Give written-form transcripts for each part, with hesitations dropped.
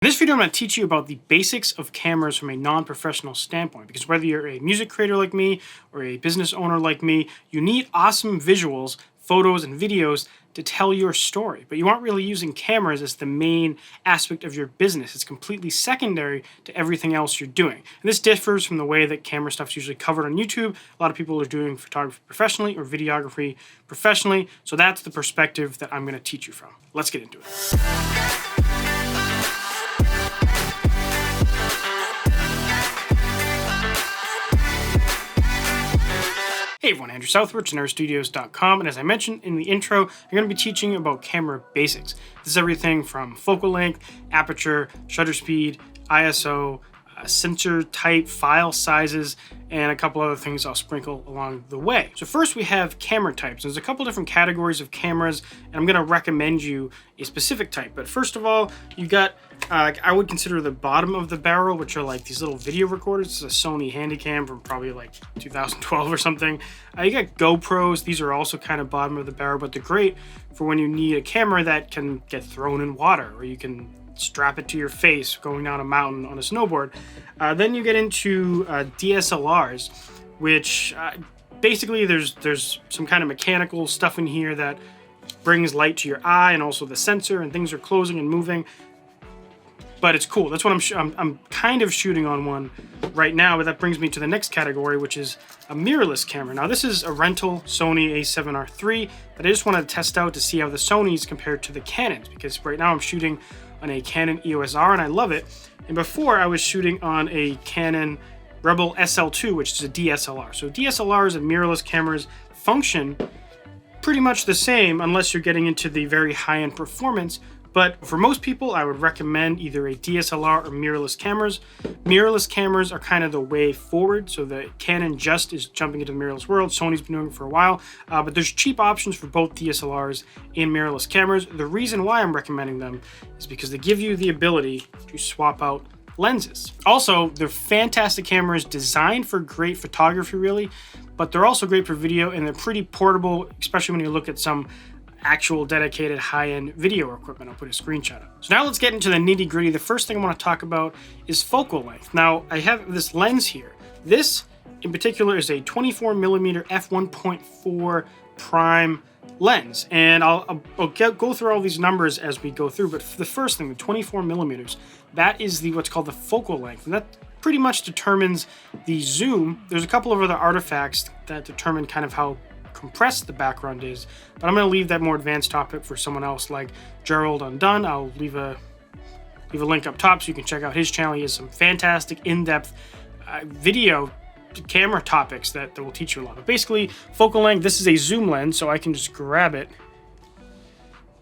In this video, I'm going to teach you about the basics of cameras from a non-professional standpoint, because whether you're a music creator like me or a business owner like me, you need awesome visuals, photos, and videos to tell your story. But you aren't really using cameras as the main aspect of your business. It's completely secondary to everything else you're doing. And this differs from the way that camera stuff is usually covered on YouTube. A lot of people are doing photography professionally or videography professionally. So that's the perspective that I'm going to teach you from. Let's get into it. Hey everyone, Andrew Southworth, GenereStudios.com, and as I mentioned in the intro, I'm going to be teaching about camera basics. This is everything from focal length, aperture, shutter speed, ISO, sensor type, file sizes, and a couple other things I'll sprinkle along the way. So first we have camera types. There's a couple different categories of cameras, and I'm going to recommend you a specific type. But first of all, you've got, I would consider the bottom of the barrel, which are like these little video recorders. This is a Sony Handycam from probably like 2012 or something. You got GoPros. These are also kind of bottom of the barrel, but they're great for when you need a camera that can get thrown in water, or you can strap it to your face going down a mountain on a snowboard. Then you get into DSLRs, which basically there's some kind of mechanical stuff in here that brings light to your eye, and also the sensor, and things are closing and moving. But it's cool. That's what I'm kind of shooting on one right now. But that brings me to the next category, which is a mirrorless camera. Now this is a rental Sony a7R III, but I just wanted to test out to see how the Sonys compared to the Canons, because right now I'm shooting on a Canon EOS R and I love it. And before I was shooting on a Canon Rebel SL2, which is a DSLR. So DSLRs and mirrorless cameras function pretty much the same unless you're getting into the very high-end performance. But for most people, I would recommend either a DSLR or mirrorless cameras. Mirrorless cameras are kind of the way forward. So the Canon just is jumping into the mirrorless world. Sony's been doing it for a while. But there's cheap options for both DSLRs and mirrorless cameras. The reason why I'm recommending them is because they give you the ability to swap out lenses. Also, they're fantastic cameras designed for great photography, really. But they're also great for video, and they're pretty portable, especially when you look at some actual dedicated high-end video equipment. I'll put a screenshot up. So now let's get into the nitty-gritty. The first thing I want to talk about is focal length. Now I have this lens here. This in particular is a 24mm f1.4 prime lens, and I'll go through all these numbers as we go through. But for the first thing, the 24mm, that is what's called the focal length, and that pretty much determines the zoom. There's a couple of other artifacts that determine kind of how compressed the background is, but I'm going to leave that more advanced topic for someone else like Gerald Undone. I'll leave a link up top so you can check out his channel. He has some fantastic in-depth video camera topics that will teach you a lot. But basically, focal length, this is a zoom lens, so I can just grab it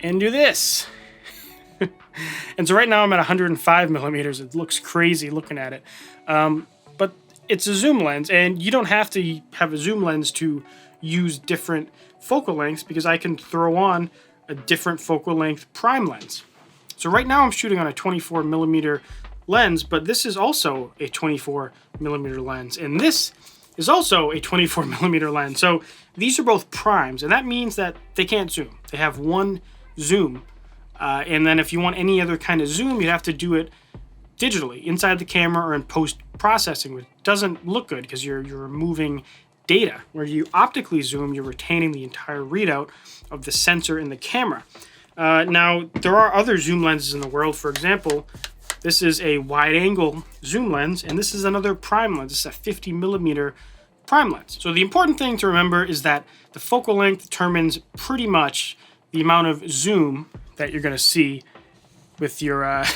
and do this. And so right now I'm at 105mm. It looks crazy looking at it, but it's a zoom lens, and you don't have to have a zoom lens to use different focal lengths, because I can throw on a different focal length prime lens. So right now I'm shooting on a 24mm lens, but this is also a 24mm lens, and this is also a 24mm lens. So these are both primes, and that means that they can't zoom. They have one zoom, and then if you want any other kind of zoom, you'd have to do it digitally inside the camera or in post-processing, which doesn't look good because you're removing data. Where you optically zoom, you're retaining the entire readout of the sensor in the camera. Now, there are other zoom lenses in the world. For example, this is a wide-angle zoom lens, and this is another prime lens. This is a 50mm prime lens. So the important thing to remember is that the focal length determines pretty much the amount of zoom that you're going to see with your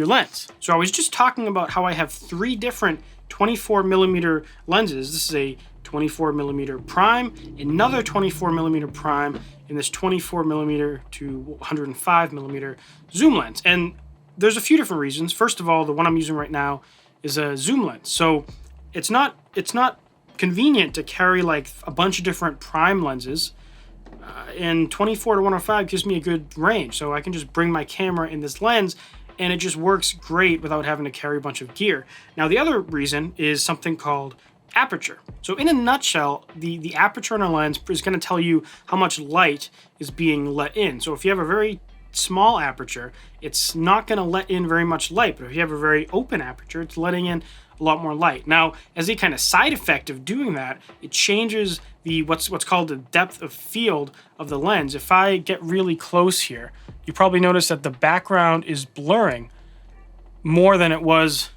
lens. So I was just talking about how I have three different 24mm lenses. This is a 24mm prime, another 24mm prime, and this 24mm to 105mm zoom lens. And there's a few different reasons. First of all, the one I'm using right now is a zoom lens. So it's not convenient to carry like a bunch of different prime lenses. And 24 to 105 gives me a good range. So I can just bring my camera in this lens, and it just works great without having to carry a bunch of gear. Now, the other reason is something called aperture. So in a nutshell, the aperture in a lens is going to tell you how much light is being let in. So if you have a very small aperture, it's not going to let in very much light. But if you have a very open aperture, it's letting in a lot more light. Now, as a kind of side effect of doing that, it changes the what's called the depth of field of the lens. If I get really close here, you probably notice that the background is blurring more than it was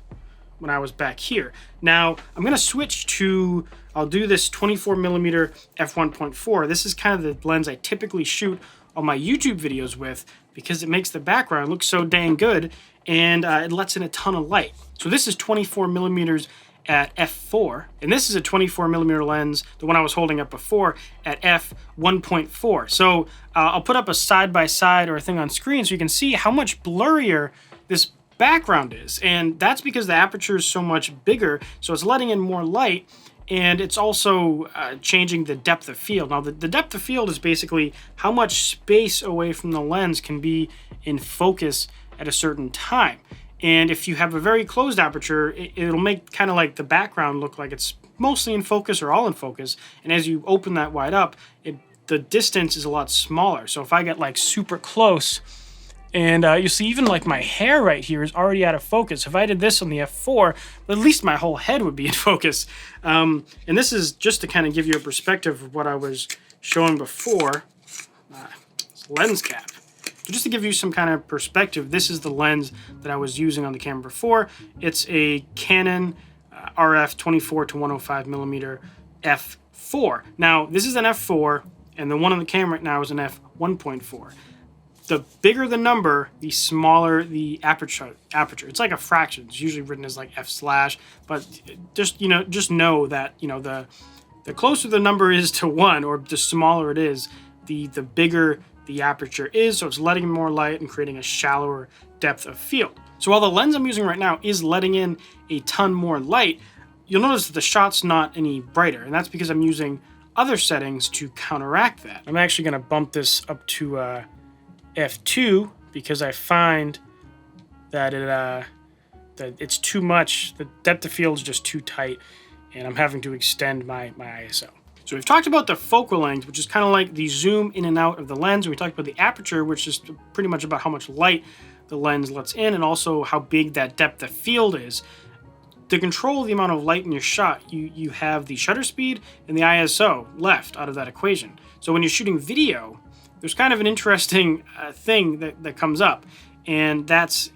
when I was back here. Now, I'm going to switch to, I'll do this 24mm f1.4. This is kind of the lens I typically shoot all my YouTube videos with because it makes the background look so dang good, and it lets in a ton of light. So this is 24mm at f4, and this is a 24mm lens, the one I was holding up before, at f1.4. So I'll put up a side-by-side or a thing on screen so you can see how much blurrier this background is, and that's because the aperture is so much bigger, so it's letting in more light, and it's also changing the depth of field. Now, the depth of field is basically how much space away from the lens can be in focus at a certain time. And if you have a very closed aperture, it'll make kind of like the background look like it's mostly in focus or all in focus, and as you open that wide up, the distance is a lot smaller. So if I get like super close, and you see even like my hair right here is already out of focus. If I did this on the f4, at least my whole head would be in focus. And this is just to kind of give you a perspective of what I was showing before. Lens cap. So just to give you some kind of perspective, this is the lens that I was using on the camera before. It's a Canon RF 24 to 105mm f4. Now, this is an f4, and the one on the camera right now is an f1.4. The bigger the number, the smaller the aperture. It's like a fraction. It's usually written as like f/, but just know that the closer the number is to 1, or the smaller it is, the bigger the aperture is. So it's letting in more light and creating a shallower depth of field. So while the lens I'm using right now is letting in a ton more light, you'll notice that the shot's not any brighter, and that's because I'm using other settings to counteract that. I'm actually going to bump this up to f2 because I find that it's too much. The depth of field is just too tight, and I'm having to extend my ISO. So we've talked about the focal length, which is kind of like the zoom in and out of the lens. We talked about the aperture, which is pretty much about how much light the lens lets in, and also how big that depth of field is. To control the amount of light in your shot, you have the shutter speed and the ISO left out of that equation. So when you're shooting video, there's kind of an interesting thing that comes up, and that's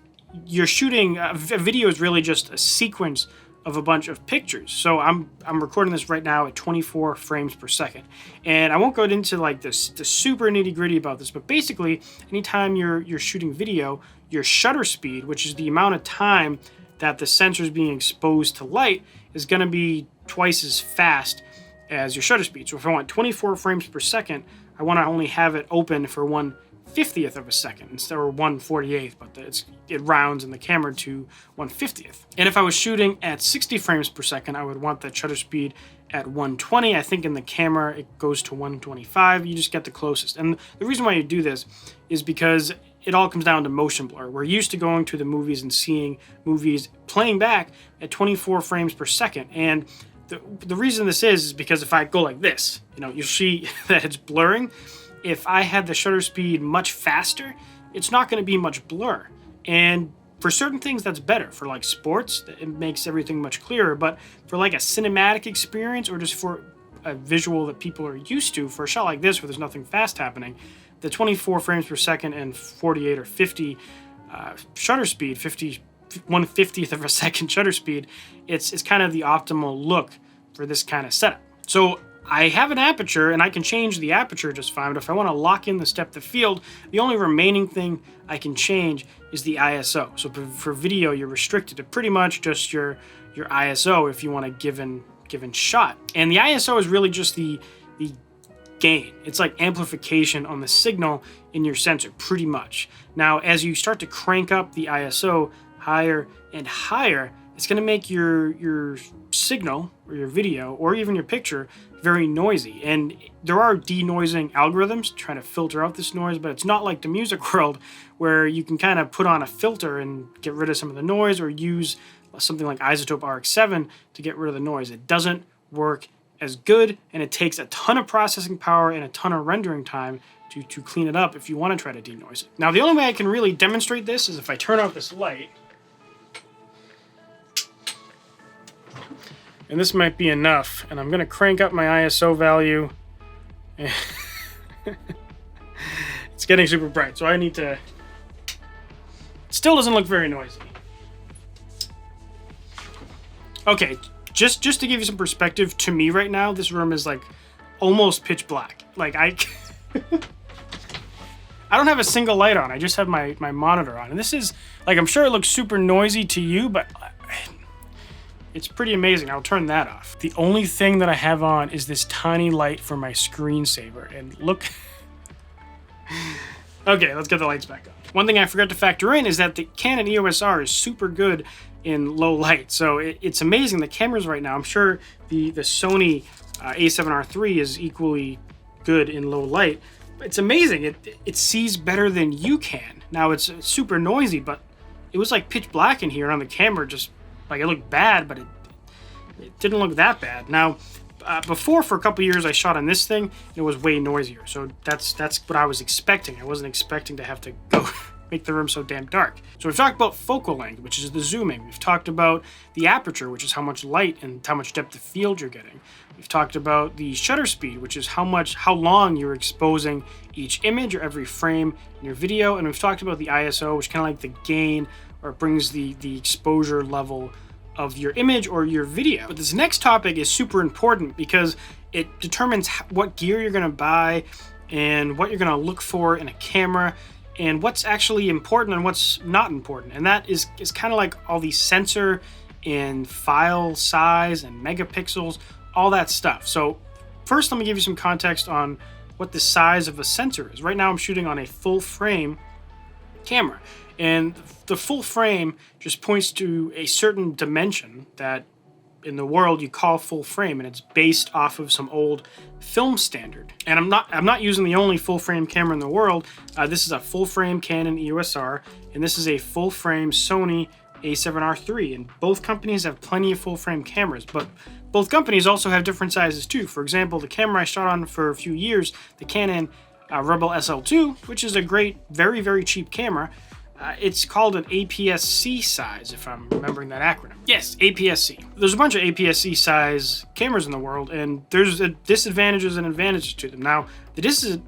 you're shooting a video is really just a sequence of a bunch of pictures. So I'm recording this right now at 24 frames per second, and I won't go into like the super nitty gritty about this, but basically anytime you're shooting video, your shutter speed, which is the amount of time that the sensor is being exposed to light, is going to be twice as fast as your shutter speed. So if I want 24 frames per second, I want to only have it open for 1/50th of a second instead of 1/48th, but it rounds in the camera to 1/50th. And if I was shooting at 60 frames per second, I would want that shutter speed at 120. I think in the camera it goes to 125. You just get the closest. And the reason why you do this is because it all comes down to motion blur. We're used to going to the movies and seeing movies playing back at 24 frames per second. And the reason this is because if I go like this, you'll see that it's blurring. If I had the shutter speed much faster, it's not going to be much blur. And for certain things, that's better. For like sports, it makes everything much clearer. But for like a cinematic experience, or just for a visual that people are used to, for a shot like this where there's nothing fast happening, the 24 frames per second and 48 or 50 shutter speed, 1/50th of a second shutter speed, it's kind of the optimal look for this kind of setup. So I have an aperture, and I can change the aperture just fine, but if I want to lock in the depth of field, the only remaining thing I can change is the ISO. So for video, you're restricted to pretty much just your ISO if you want a given shot. And the ISO is really just the gain. It's like amplification on the signal in your sensor, pretty much. Now, as you start to crank up the ISO higher and higher, it's going to make your signal or your video or even your picture very noisy. And there are denoising algorithms trying to filter out this noise, but it's not like the music world where you can kind of put on a filter and get rid of some of the noise, or use something like Isotope RX7 to get rid of the noise. It doesn't work as good, and it takes a ton of processing power and a ton of rendering time to clean it up if you want to try to denoise it. Now, the only way I can really demonstrate this is if I turn off this light. And this might be enough. And I'm going to crank up my ISO value. It's getting super bright, so I need to... It still doesn't look very noisy. Okay, just to give you some perspective, to me right now, this room is like almost pitch black. Like I don't have a single light on. I just have my monitor on. And this is, like, I'm sure it looks super noisy to you, but it's pretty amazing. I'll turn that off. The only thing that I have on is this tiny light for my screensaver. And look... Okay, let's get the lights back on. One thing I forgot to factor in is that the Canon EOS R is super good in low light. So it's amazing. The cameras right now, I'm sure the Sony a7R III is equally good in low light. It's amazing. It sees better than you can. Now, it's super noisy, but it was like pitch black in here on the camera. Just like, it looked bad, but it didn't look that bad. Now, before, for a couple years, I shot on this thing. It was way noisier. So that's what I was expecting. I wasn't expecting to have to go make the room so damn dark. So we've talked about focal length, which is the zooming. We've talked about the aperture, which is how much light and how much depth of field you're getting. We've talked about the shutter speed, which is how long you're exposing each image or every frame in your video. And we've talked about the ISO, which is kind of like the gain, or it brings the exposure level of your image or your video. But this next topic is super important because it determines what gear you're going to buy and what you're going to look for in a camera and what's actually important and what's not important. And that is kind of like all the sensor and file size and megapixels, all that stuff. So first, let me give you some context on what the size of a sensor is. Right now I'm shooting on a full frame camera, and the full frame just points to a certain dimension that in the world you call full frame, and it's based off of some old film standard. And I'm not using the only full frame camera in the world. This is a full frame Canon EOS R, and this is a full frame Sony a7R III, and both companies have plenty of full frame cameras, but both companies also have different sizes too. For example, the camera I shot on for a few years, the Canon Rebel SL2, which is a great, very, very cheap camera, it's called an APS-C size, if I'm remembering that acronym. Yes, APS-C. There's a bunch of APS-C size cameras in the world, and there's disadvantages and advantages to them. Now, the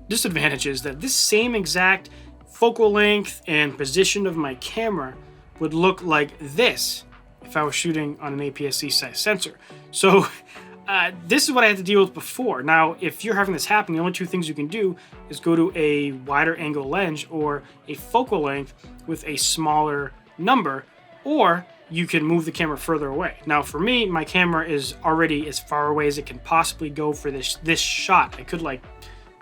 disadvantage is that this same exact focal length and position of my camera would look like this if I was shooting on an APS-C size sensor. So this is what I had to deal with before. Now, if you're having this happen, the only two things you can do is go to a wider angle lens or a focal length with a smaller number, or you can move the camera further away. Now, for me, my camera is already as far away as it can possibly go for this shot. I could like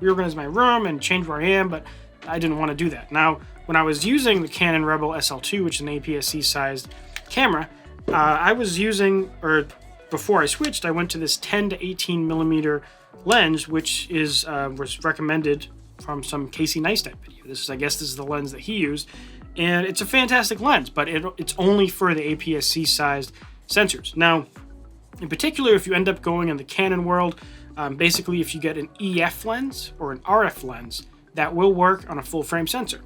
reorganize my room and change where I am, but I didn't want to do that. Now, when I was using the Canon Rebel SL2, which is an APS-C sized camera, I was using, or before I switched, I went to this 10 to 18 millimeter lens, which was recommended from some Casey Neistat video. I guess this is the lens that he used, and it's a fantastic lens, but it's only for the APS-C sized sensors. Now, in particular, if you end up going in the Canon world, basically if you get an EF lens or an RF lens, that will work on a full frame sensor.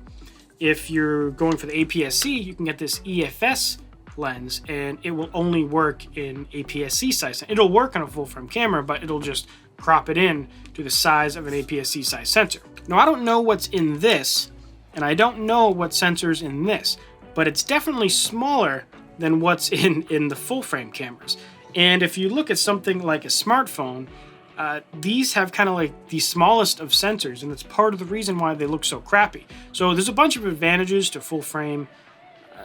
If you're going for the APS-C, you can get this EFS lens, and it will only work in APS-C size. It'll work on a full frame camera, but it'll just crop it in to the size of an APS-C size sensor. Now, I don't know what's in this, and I don't know what sensor's in this, but it's definitely smaller than what's in the full frame cameras. And if you look at something like a smartphone, these have kind of like the smallest of sensors, and it's part of the reason why they look so crappy. So there's a bunch of advantages to full frame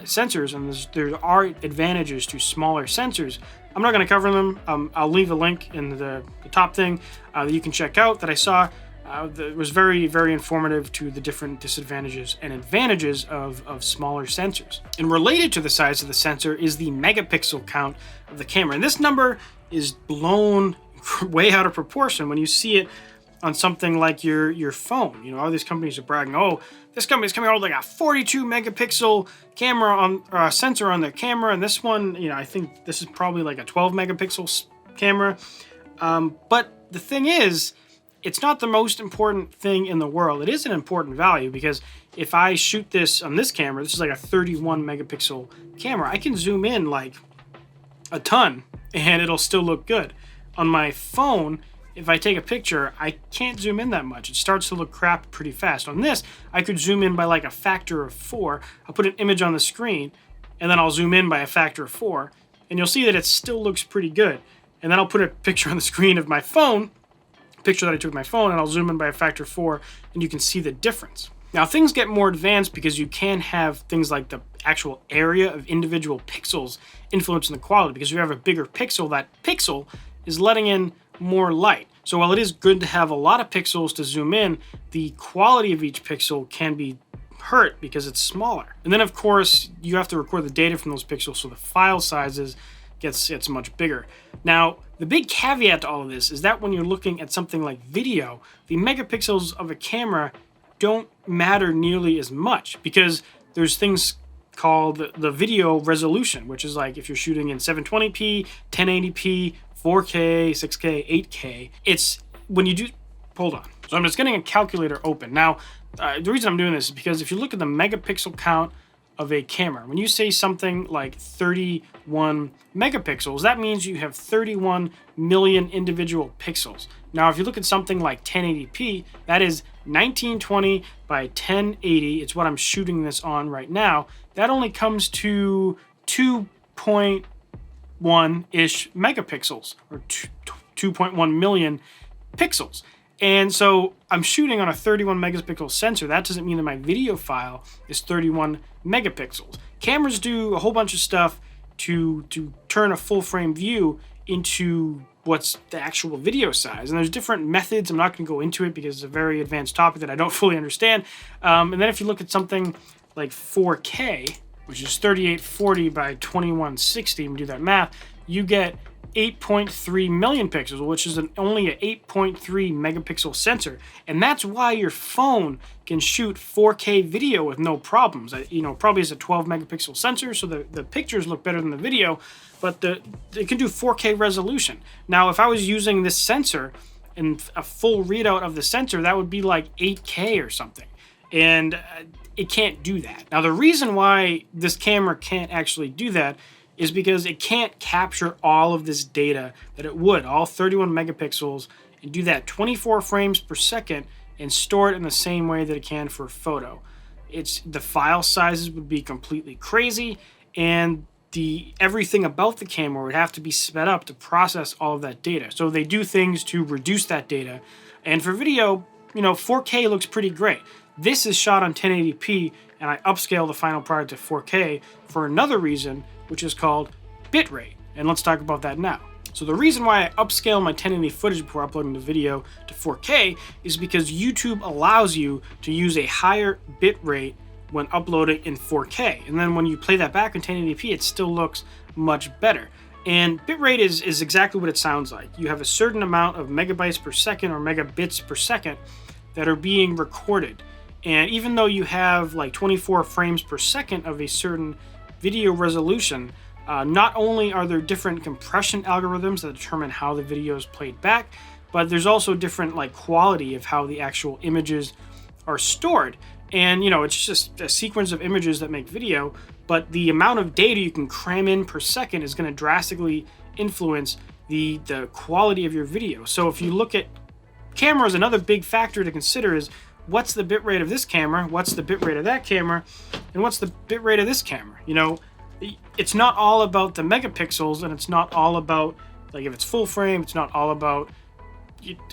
sensors, and there are advantages to smaller sensors. I'm not going to cover them. I'll leave a link in the top thing that you can check out that I saw. That was very, very informative to the different disadvantages and advantages of smaller sensors. And related to the size of the sensor is the megapixel count of the camera. And this number is blown way out of proportion when you see it on something like your phone. You know, all these companies are bragging, oh, this company's coming out with like a 42 megapixel camera on sensor on their camera, and this one, you know, I think this is probably like a 12 megapixel camera. But the thing is, it's not the most important thing in the world. It is an important value because if I shoot this on this camera, this is like a 31 megapixel camera, I can zoom in like a ton and it'll still look good. On my phone, if I take a picture, I can't zoom in that much. It starts to look crap pretty fast. On this, I could zoom in by like a factor of 4. I'll put an image on the screen and then I'll zoom in by a factor of 4 and you'll see that it still looks pretty good. And then I'll put a picture on the screen of my phone, a picture that I took with my phone, and I'll zoom in by a factor of 4 and you can see the difference. Now things get more advanced because you can have things like the actual area of individual pixels influencing the quality, because if you have a bigger pixel, that pixel is letting in more light. So while it is good to have a lot of pixels to zoom in, the quality of each pixel can be hurt because it's smaller. And then of course you have to record the data from those pixels, so the file sizes gets much bigger. Now the big caveat to all of this is that when you're looking at something like video, the megapixels of a camera don't matter nearly as much because there's things called the video resolution, which is like if you're shooting in 720p, 1080p, 4K, 6K, 8K. It's when you do, hold on. So I'm just getting a calculator open. Now, the reason I'm doing this is because if you look at the megapixel count of a camera, when you say something like 31 megapixels, that means you have 31 million individual pixels. Now, if you look at something like 1080p, that is 1920 by 1080. It's what I'm shooting this on right now. That only comes to 2.1-ish megapixels, or 2.1 million pixels. And so I'm shooting on a 31 megapixel sensor. That doesn't mean that my video file is 31 megapixels. Cameras do a whole bunch of stuff to turn a full frame view into what's the actual video size. And there's different methods. I'm not going to go into it because it's a very advanced topic that I don't fully understand. And then if you look at something like 4K, which is 3840 by 2160, and we do that math, you get 8.3 million pixels, which is only an 8.3 megapixel sensor. And that's why your phone can shoot 4K video with no problems. Probably has a 12 megapixel sensor, so the pictures look better than the video, but it can do 4K resolution. Now, if I was using this sensor and a full readout of the sensor, that would be like 8K or something. And it can't do that. Now, the reason why this camera can't actually do that is because it can't capture all of this data that it would, all 31 megapixels, and do that 24 frames per second and store it in the same way that it can for a photo. The file sizes would be completely crazy, and everything about the camera would have to be sped up to process all of that data. So they do things to reduce that data. And for video, 4K looks pretty great. This is shot on 1080p, and I upscale the final product to 4K for another reason, which is called bitrate. And let's talk about that now. So the reason why I upscale my 1080 footage before uploading the video to 4K is because YouTube allows you to use a higher bitrate when uploading in 4K. And then when you play that back in 1080p, it still looks much better. And bitrate is exactly what it sounds like. You have a certain amount of megabytes per second or megabits per second that are being recorded. And even though you have like 24 frames per second of a certain video resolution, not only are there different compression algorithms that determine how the video is played back, but there's also different quality of how the actual images are stored. And it's just a sequence of images that make video, but the amount of data you can cram in per second is going to drastically influence the quality of your video. So if you look at cameras, another big factor to consider is what's the bitrate of this camera, what's the bitrate of that camera, and what's the bitrate of this camera. It's not all about the megapixels, and it's not all about if it's full frame, it's not all about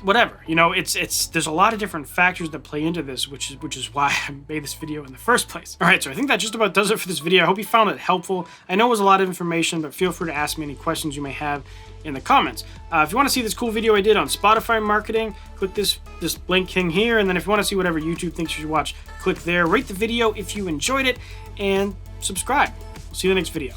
whatever. There's a lot of different factors that play into this, which is why I made this video in the first place. All right, so I think that just about does it for this video. I hope you found it helpful. I know it was a lot of information, but feel free to ask me any questions you may have in the comments. If you want to see this cool video I did on Spotify marketing, click this link thing here, and then if you want to see whatever YouTube thinks you should watch, click there. Rate the video if you enjoyed it, and subscribe. See you in the next video.